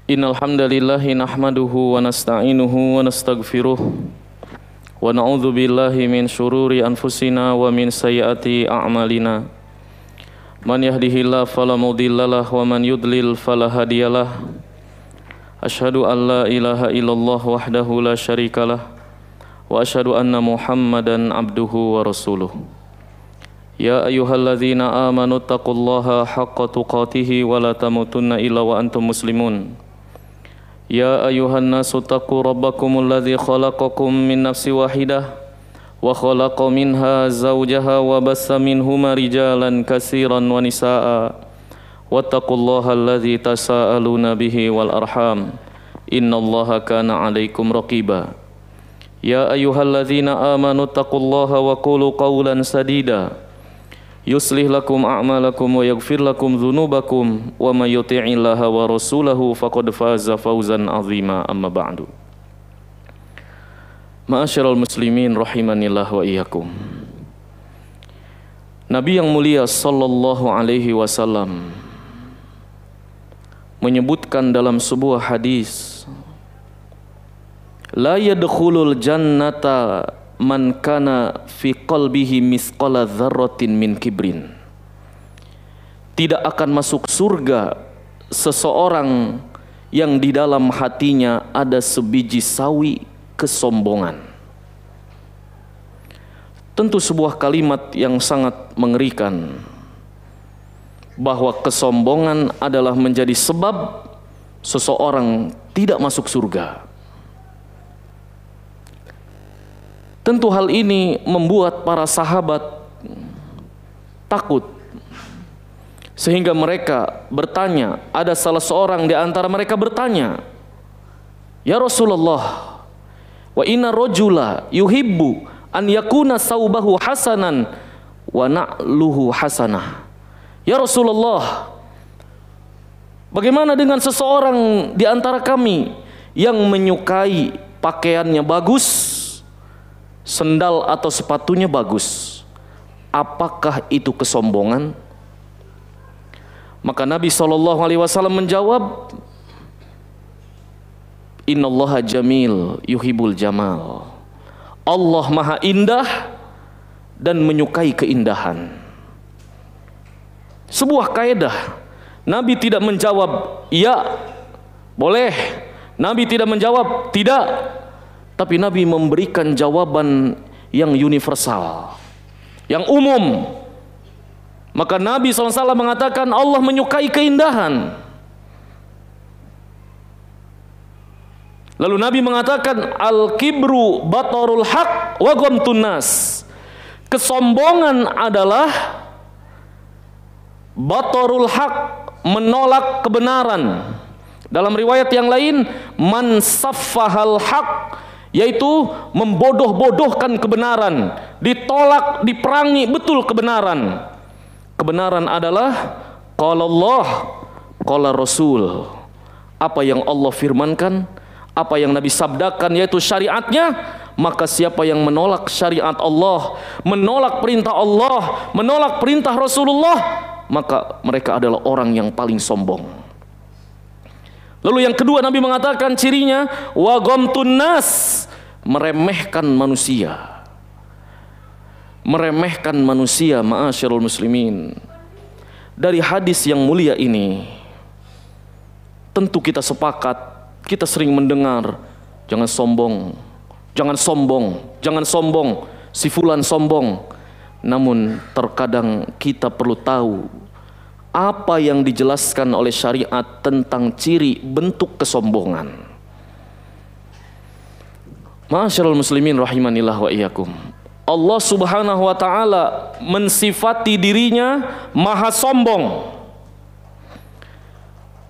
Innal hamdalillahi nahmaduhu wa nasta'inuhu wa nastaghfiruh wa na'udzu billahi min shururi anfusina wa min sayyiati a'malina. Man yahdihillahu fala mudhillalah wa man yudlil fala hadiyalah. Asyhadu an la ilaha illallah wahdahu la syarikalah wa asyhadu anna Muhammadan abduhu wa rasuluh. Ya ayyuhalladzina amanu taqullaha haqqa tuqatih wa la tamutunna illa wa antum muslimun. Ya ayyuhan nasu taqu rabbakumul ladzi khalaqakum min nafsin wahidah wa khalaqa minha zawjaha wa bassa minhuma rijalan katsiran wa nisaa wattaqullaha alladzi tasaaluna bihi wal arham innallaha kana 'alaikum raqiba. Ya ayyuhalladzina amanu taqullaha wa qulu qawlan sadida yuslih lakum a'malakum wa yaghfir lakum dzunubakum wa may yuti'illaha wa rasulahu faqad faza fawzan 'azima amma ba'du. Ma'asyiral muslimin rahimanillah wa iyyakum. Nabi yang mulia sallallahu alaihi wasallam menyebutkan dalam sebuah hadis, la yadkhulul jannata man kana fi qalbihi misqala dzarratin min kibrin. Tidak akan masuk surga seseorang yang di dalam hatinya ada sebiji sawi kesombongan. Tentu sebuah kalimat yang sangat mengerikan, bahwa kesombongan adalah menjadi sebab seseorang tidak masuk surga. Tentu hal ini membuat para sahabat takut, sehingga mereka bertanya. Ada salah seorang di antara mereka bertanya, "Ya Rasulullah, wa inna rajula yuhibbu an yakuna saubahu hasanan wa na'luhu hasanah." Ya Rasulullah, bagaimana dengan seseorang di antara kami yang menyukai pakaiannya bagus, sendal atau sepatunya bagus? Apakah itu kesombongan? Maka Nabi SAW menjawab, Innallaha jamil yuhibul jamal. Allah maha indah dan menyukai keindahan. Sebuah kaidah, Nabi tidak menjawab ya, boleh. Nabi tidak menjawab tidak, tapi Nabi memberikan jawaban yang universal, yang umum. Maka Nabi SAW mengatakan Allah menyukai keindahan. Lalu Nabi mengatakan al-kibru batarul haq wa ghamtun nas. Kesombongan adalah batarul haq, menolak kebenaran. Dalam riwayat yang lain, man saffahal haq, yaitu membodoh-bodohkan kebenaran, ditolak, diperangi betul kebenaran. Kebenaran adalah qala Allah, qala Rasul. Apa yang Allah firmankan, apa yang Nabi sabdakan, yaitu syariatnya. Maka siapa yang menolak syariat Allah, menolak perintah Allah, menolak perintah Rasulullah, maka mereka adalah orang yang paling sombong. Lalu yang kedua, Nabi mengatakan cirinya wa ghamtun nas, meremehkan manusia. Meremehkan manusia, ma'asyiral muslimin. Dari hadis yang mulia ini, tentu kita sepakat, kita sering mendengar, jangan sombong, jangan sombong, jangan sombong, si fulan sombong. Namun terkadang kita perlu tahu apa yang dijelaskan oleh syariat tentang ciri bentuk kesombongan. Ma'asyiral muslimin rahimanillah wa iyyakum. Allah Subhanahu wa taala mensifati dirinya maha sombong.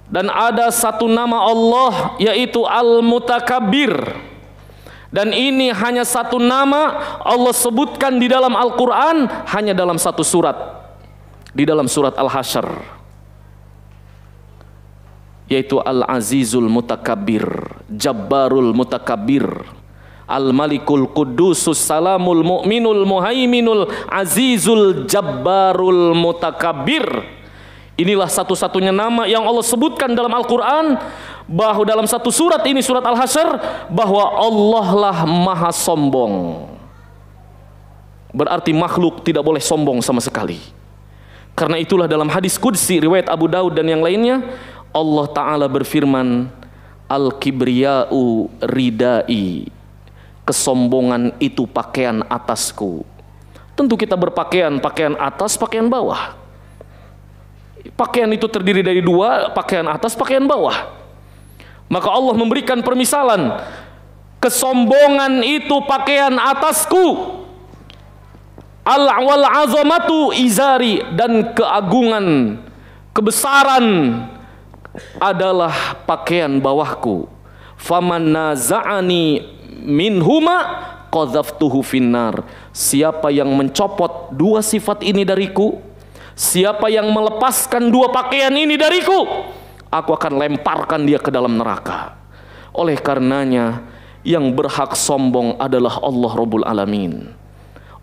Dan ada satu nama Allah, yaitu Al-Mutakabbir. Dan ini hanya satu nama Allah sebutkan di dalam Al-Quran, hanya dalam satu surat, di dalam surat Al-Hasyr, yaitu Al-Azizul Mutakabbir, Jabbarul Mutakabbir, Al-Malikul Qudusus Salamul Mu'minul Muhaiminul Azizul Jabbarul Mutakabbir. Inilah satu-satunya nama yang Allah sebutkan dalam Al-Quran, bahwa dalam satu surat ini, surat Al-Hasyr, bahwa Allah lah maha sombong. Berarti makhluk tidak boleh sombong sama sekali. Karena itulah dalam hadis qudsi riwayat Abu Daud dan yang lainnya, Allah Ta'ala berfirman, Al-kibriya'u ridai, kesombongan itu pakaian atasku. Tentu kita berpakaian, pakaian atas, pakaian bawah. Pakaian itu terdiri dari dua, pakaian atas, pakaian bawah. Maka Allah memberikan permisalan, kesombongan itu pakaian atasku, al-wal azamatu izari, dan keagungan, kebesaran adalah pakaian bawahku. Faman naza'ani minhuma qadzaftuhu finnar. Siapa yang mencopot dua sifat ini dariku, siapa yang melepaskan dua pakaian ini dariku, aku akan lemparkan dia ke dalam neraka. Oleh karenanya yang berhak sombong adalah Allah Rabbul Alamin.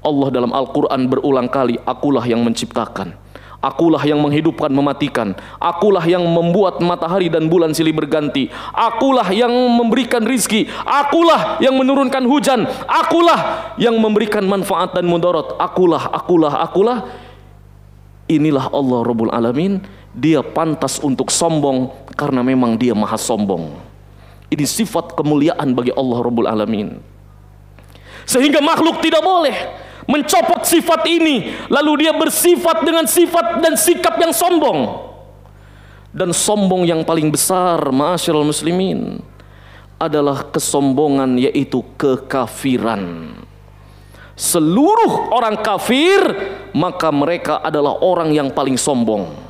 Allah dalam Al-Quran berulang kali, akulah yang menciptakan, akulah yang menghidupkan mematikan, akulah yang membuat matahari dan bulan silih berganti, akulah yang memberikan rizki, akulah yang menurunkan hujan, akulah yang memberikan manfaat dan mudarat, akulah. Inilah Allah Rabbul Alamin. Dia pantas untuk sombong karena memang dia maha sombong. Ini sifat kemuliaan bagi Allah Rabbul Alamin. Sehingga makhluk tidak boleh mencopot sifat ini, lalu dia bersifat dengan sifat dan sikap yang sombong. Dan sombong yang paling besar, ma'asyiral muslimin, adalah kesombongan, yaitu kekafiran. Seluruh orang kafir, maka mereka adalah orang yang paling sombong.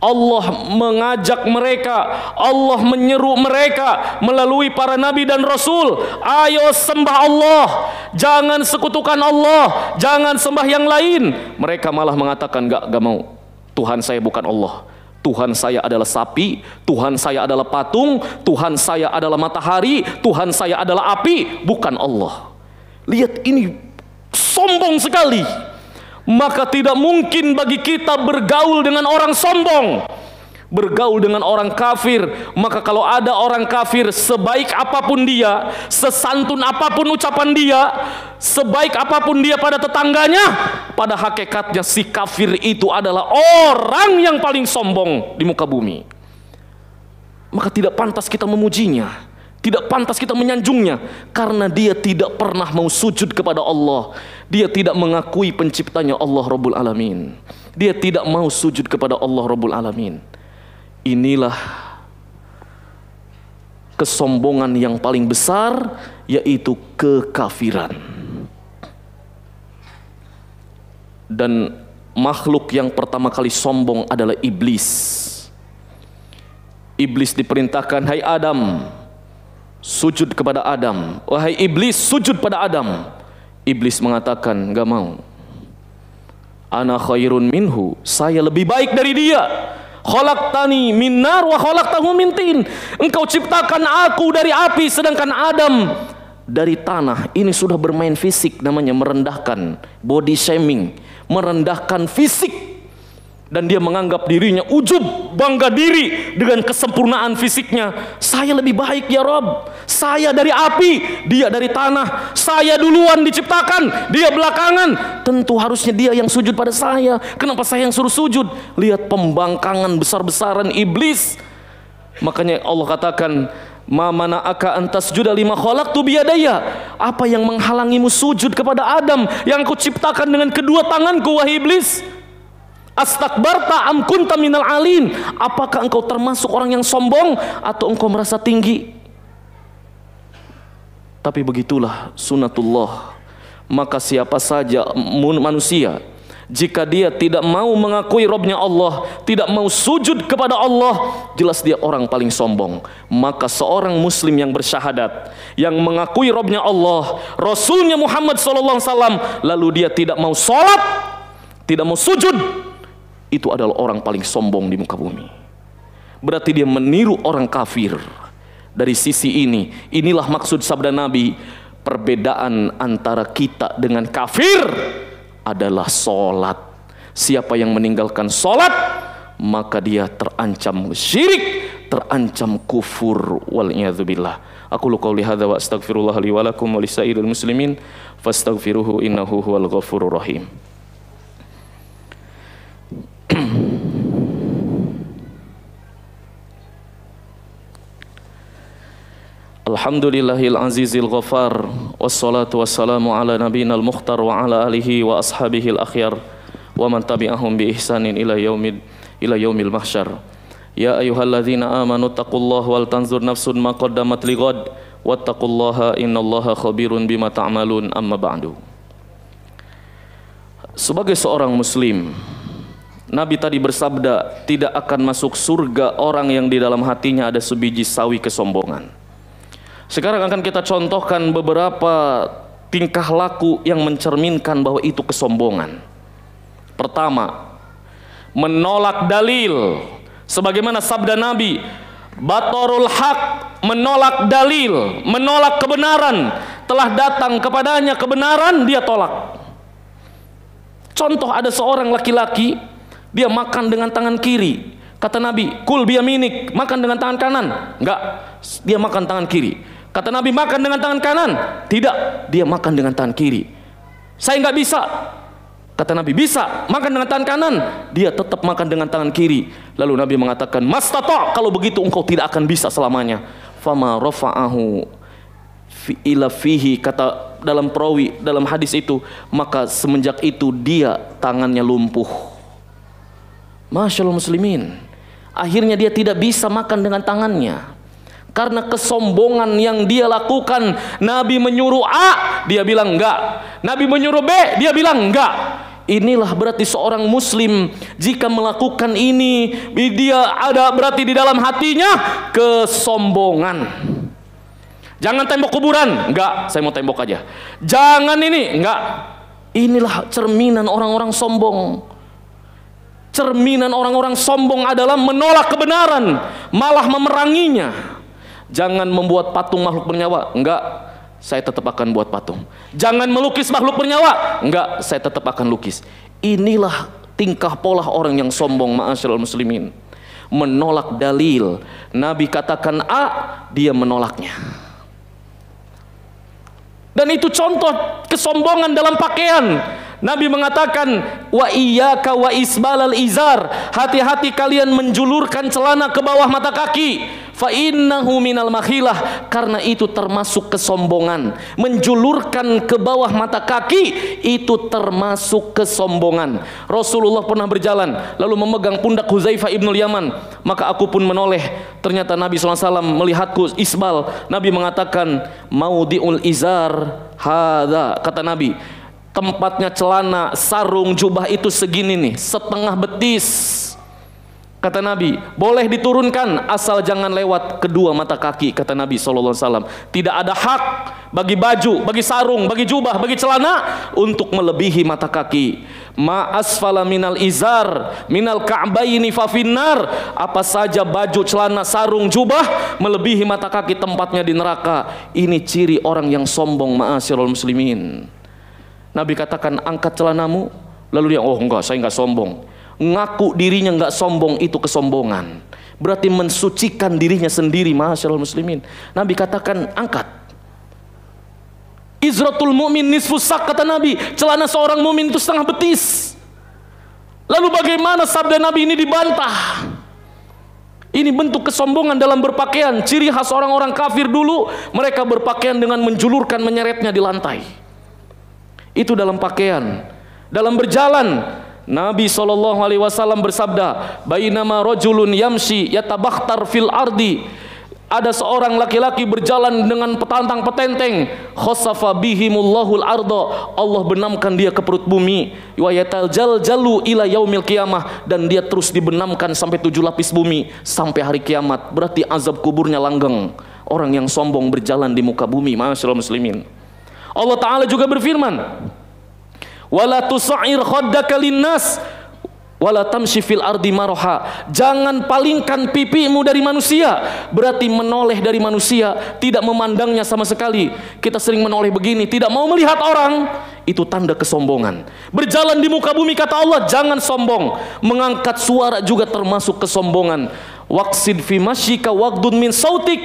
Allah mengajak mereka, Allah menyeru mereka melalui para nabi dan rasul, ayo sembah Allah, jangan sekutukan Allah, jangan sembah yang lain. Mereka malah mengatakan, gak mau, Tuhan saya bukan Allah, Tuhan saya adalah sapi, Tuhan saya adalah patung, Tuhan saya adalah matahari, Tuhan saya adalah api, bukan Allah. Lihat, ini sombong sekali. Maka tidak mungkin bagi kita bergaul dengan orang sombong, bergaul dengan orang kafir. Maka kalau ada orang kafir, sebaik apapun dia, sesantun apapun ucapan dia, sebaik apapun dia pada tetangganya, pada hakikatnya si kafir itu adalah orang yang paling sombong di muka bumi. Maka tidak pantas kita memujinya, tidak pantas kita menyanjungnya, karena dia tidak pernah mau sujud kepada Allah. Dia tidak mengakui penciptanya Allah Rabbul Alamin. Dia tidak mau sujud kepada Allah Rabbul Alamin. Inilah kesombongan yang paling besar, yaitu kekafiran. Dan makhluk yang pertama kali sombong adalah iblis. Iblis diperintahkan, hai Adam, sujud kepada Adam. Wahai iblis, sujud pada Adam. Iblis mengatakan, gak mau. Ana khairun minhu, saya lebih baik dari dia. Khalaqtani min nar wa khalaqtahu min tin. Engkau ciptakan aku dari api, sedangkan Adam dari tanah. Ini sudah bermain fisik, namanya merendahkan, body shaming, merendahkan fisik. Dan dia menganggap dirinya ujub, bangga diri dengan kesempurnaan fisiknya. Saya lebih baik ya Rob, saya dari api, dia dari tanah. Saya duluan diciptakan, dia belakangan. Tentu harusnya dia yang sujud pada saya. Kenapa saya yang suruh sujud? Lihat pembangkangan besar-besaran iblis. Makanya Allah katakan, ma mana'aka antasjuda lima khalaqtu biyadaya. Apa yang menghalangimu sujud kepada Adam yang aku ciptakan dengan kedua tanganku, wahai iblis? Astakbarta am kunta minal alin. Apakah engkau termasuk orang yang sombong atau engkau merasa tinggi? Tapi begitulah sunatullah. Maka siapa saja manusia, jika dia tidak mau mengakui Robnya Allah, tidak mau sujud kepada Allah, jelas dia orang paling sombong. Maka seorang muslim yang bersyahadat, yang mengakui Robnya Allah, Rasulnya Muhammad SAW, lalu dia tidak mau sholat, tidak mau sujud, itu adalah orang paling sombong di muka bumi. Berarti dia meniru orang kafir. Dari sisi ini, inilah maksud sabda Nabi, perbedaan antara kita dengan kafir adalah sholat. Siapa yang meninggalkan sholat, maka dia terancam syirik, terancam kufur, wal iyadzubillah. Aku qouli hadza wa astaghfirullah li wa lakum wa lisairil muslimin fastaghfiruhu innahu huwal ghafurur rahim. Alhamdulillahil azizil ghafar, wassalatu wassalamu ala nabiyinal mukhtar wa ala alihi wa ashabihil akhyar wa man tabi'ahum bi ihsanin ila yaumil mahsyar. Ya ayyuhalladzina amanu taqullaha wal tanzur nafsun ma qaddamat lighad wattaqullaha innallaha khabirun bima ta'malun. Amma ba'du. Sebagai seorang muslim, Nabi tadi bersabda, tidak akan masuk surga orang yang di dalam hatinya ada sebiji sawi kesombongan. Sekarang akan kita contohkan beberapa tingkah laku yang mencerminkan bahwa itu kesombongan. Pertama, menolak dalil. Sebagaimana sabda Nabi, batorul haq, menolak dalil, menolak kebenaran. Telah datang kepadanya kebenaran, dia tolak. Contoh, ada seorang laki-laki, dia makan dengan tangan kiri. Kata Nabi, kul biyaminik, makan dengan tangan kanan. Enggak, dia makan tangan kiri. Kata Nabi, makan dengan tangan kanan. Tidak, dia makan dengan tangan kiri. Saya enggak bisa. Kata Nabi, bisa, makan dengan tangan kanan. Dia tetap makan dengan tangan kiri. Lalu Nabi mengatakan, mastata', kalau begitu engkau tidak akan bisa selamanya. Fama rafa'ahu ila fihi, kata dalam perawi, dalam hadis itu, maka semenjak itu dia tangannya lumpuh. Masyaallah muslimin, akhirnya dia tidak bisa makan dengan tangannya karena kesombongan yang dia lakukan. Nabi menyuruh A, dia bilang enggak. Nabi menyuruh B, dia bilang enggak. Inilah berarti seorang muslim jika melakukan ini, dia ada berarti di dalam hatinya kesombongan. Jangan tembok kuburan, enggak, saya mau tembok aja. Jangan ini, enggak. Inilah cerminan orang-orang sombong. Cerminan orang-orang sombong adalah menolak kebenaran, malah memeranginya. Jangan membuat patung makhluk bernyawa, enggak, saya tetap akan buat patung. Jangan melukis makhluk bernyawa, enggak, saya tetap akan lukis. Inilah tingkah pola orang yang sombong, ma'asyiral muslimin. Menolak dalil. Nabi katakan A, dia menolaknya. Dan itu contoh kesombongan dalam pakaian. Nabi mengatakan, wa iyyaka wa isbalal izar, hati-hati kalian menjulurkan celana ke bawah mata kaki. Fa innahu minal makhilah, karena itu termasuk kesombongan. Menjulurkan ke bawah mata kaki itu termasuk kesombongan. Rasulullah pernah berjalan lalu memegang pundak Huzaifah ibnul Yaman, maka aku pun menoleh. Ternyata Nabi SAW melihatku isbal. Nabi mengatakan, maudiul izar hadza, kata Nabi, tempatnya celana, sarung, jubah itu segini nih, setengah betis. Kata Nabi, boleh diturunkan asal jangan lewat kedua mata kaki. Kata Nabi SAW, tidak ada hak bagi baju, bagi sarung, bagi jubah, bagi celana untuk melebihi mata kaki. Ma asfala minal izar minal ka'baini fa finnar, apa saja baju, celana, sarung, jubah melebihi mata kaki tempatnya di neraka. Ini ciri orang yang sombong, ma'asyiral muslimin. Nabi katakan, angkat celanamu. Lalu dia, oh enggak, saya enggak sombong. Ngaku dirinya enggak sombong, itu kesombongan. Berarti mensucikan dirinya sendiri, ma'asyiral muslimin. Nabi katakan, angkat. Izratul mu'min nisfus sak, kata Nabi, celana seorang mu'min itu setengah betis. Lalu bagaimana sabda Nabi ini dibantah? Ini bentuk kesombongan dalam berpakaian. Ciri khas orang-orang kafir dulu, mereka berpakaian dengan menjulurkan, menyeretnya di lantai. Itu dalam pakaian. Dalam berjalan, Nabi SAW bersabda, bainama rajulun yamshi yatabakhtar fil ardi, ada seorang laki-laki berjalan dengan petantang petenteng, khasafa bihimullahu al-arda, Allah benamkan dia ke perut bumi, wa yataljaljalu ila yaumil qiyamah, dan dia terus dibenamkan sampai 7 lapis bumi sampai hari kiamat. Berarti azab kuburnya langgeng. Orang yang sombong berjalan di muka bumi, ma'asyiral muslimin. Allah Ta'ala juga berfirman, wala tusa'ir khaddaka linnas wala tamshi fil ardi maraha, jangan palingkan pipimu dari manusia. Berarti menoleh dari manusia, tidak memandangnya sama sekali. Kita sering menoleh begini, tidak mau melihat orang. itu tanda kesombongan. Berjalan di muka bumi kata Allah jangan sombong. Mengangkat suara juga termasuk kesombongan. Waqsid fi masyika waghdud min sautik.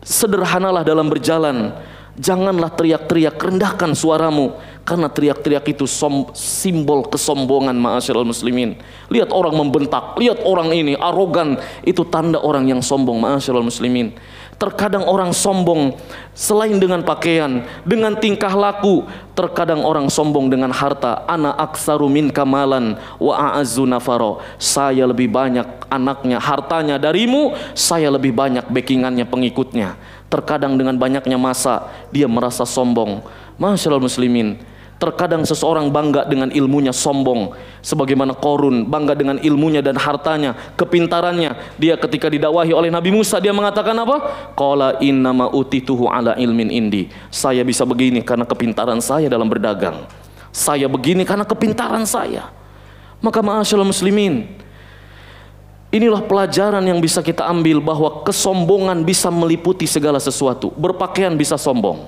Sederhanalah dalam berjalan. Janganlah teriak-teriak, rendahkan suaramu, karena teriak-teriak itu simbol kesombongan ma'asyiral muslimin. Lihat orang membentak, lihat orang ini arogan, itu tanda orang yang sombong ma'asyiral muslimin. Terkadang orang sombong selain dengan pakaian, dengan tingkah laku. Terkadang orang sombong dengan harta. Ana aksaru min kamalan wa a'azzu nafaro. Saya lebih banyak anaknya, hartanya darimu, saya lebih banyak backingannya, pengikutnya. Terkadang dengan banyaknya masa dia merasa sombong. Masyaallah muslimin. Terkadang seseorang bangga dengan ilmunya, sombong. Sebagaimana Qorun bangga dengan ilmunya dan hartanya, kepintarannya. Dia ketika didakwahi oleh Nabi Musa, dia mengatakan apa? Qala innama utituhu ala ilmin indi. Saya bisa begini karena kepintaran saya dalam berdagang. Saya begini karena kepintaran saya. Maka ma'asyiral muslimin, inilah pelajaran yang bisa kita ambil, bahwa kesombongan bisa meliputi segala sesuatu. Berpakaian bisa sombong,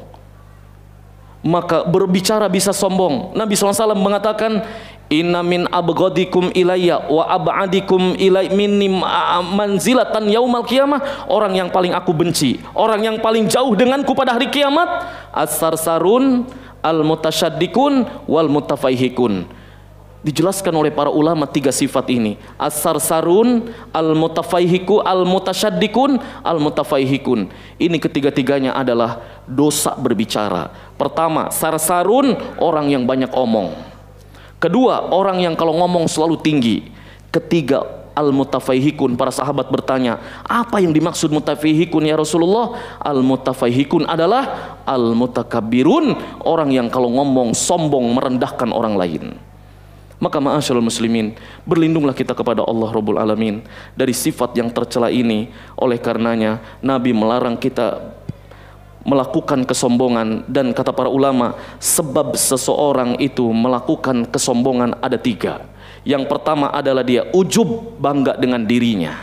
maka berbicara bisa sombong. Nabi SAW mengatakan, inna min abghadikum ilayya wa ab'adikum ilai minni manzilatan yaumal qiyamah. Orang yang paling aku benci, orang yang paling jauh denganku pada hari kiamat, as-sarsarun al-mutasyaddiqun wal mutafaihikun. Dijelaskan oleh para ulama tiga sifat ini. As-sarsarun, al-mutafaihiku, al-mutasyaddiqun, al-mutafaihikun. Ini ketiga-tiganya adalah dosa berbicara. Pertama, sarsarun, orang yang banyak omong. Kedua, orang yang kalau ngomong selalu tinggi. Ketiga, al-mutafaihikun. Para sahabat bertanya, apa yang dimaksud mutafaihikun ya Rasulullah? Al-mutafaihikun adalah al-mutakabbirun, orang yang kalau ngomong sombong, merendahkan orang lain. Maka ma'asyiral muslimin, berlindunglah kita kepada Allah Rabbul Alamin dari sifat yang tercela ini. Oleh karenanya Nabi melarang kita melakukan kesombongan. Dan kata para ulama, sebab seseorang itu melakukan kesombongan ada tiga. Yang pertama adalah dia ujub, bangga dengan dirinya,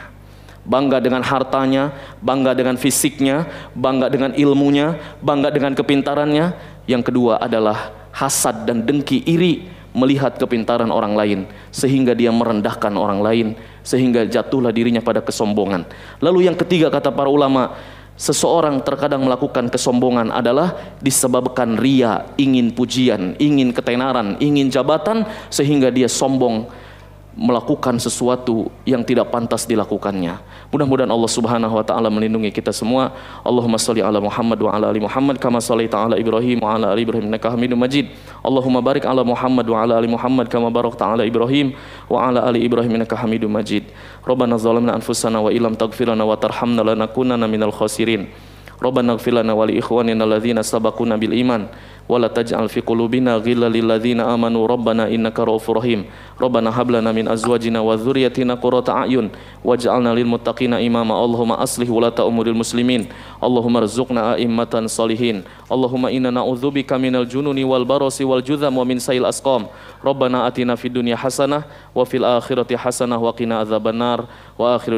bangga dengan hartanya, bangga dengan fisiknya, bangga dengan ilmunya, bangga dengan kepintarannya. Yang kedua adalah hasad dan dengki, iri, melihat kepintaran orang lain sehingga dia merendahkan orang lain, sehingga jatuhlah dirinya pada kesombongan. Lalu yang ketiga kata para ulama, seseorang terkadang melakukan kesombongan adalah disebabkan ria, ingin pujian, ingin ketenaran, ingin jabatan, sehingga dia sombong melakukan sesuatu yang tidak pantas dilakukannya. Mudah-mudahan Allah Subhanahu wa taala melindungi kita semua. Allahumma shalli ala Muhammad wa ala ali Muhammad kama shallaita ala Ibrahim wa ala ali Ibrahim innaka Hamidum Majid. Allahumma barik ala Muhammad wa ala ali Muhammad kama barakta ala Ibrahim wa ala ali Ibrahim innaka Hamidum Majid. Rabbana zalamna anfusana wa illam taghfir lana wa tarhamna lanakunanna minal khasirin. Rabbana ighfir lana wa li ikhwanina alladzina sabaquna bil iman wa la taj'al fi qulubina ghillan lil ladzina amanu rabbana innaka ra'ufur rahim. Rabbana hab lana min azwajina wa dhurriyyatina qurrata a'yun waj'alna lil muttaqina imama. Allahumma aslih wulata umuril muslimin. Allahumma rzuqna a'immatan salihin. Allahumma inna na'udzubika minal jununi wal barasi wal judham wa min sayil asqam. Rabbana atina fid dunya hasanah wa fil akhirati hasanah wa qina adzabannar. Wa akhiru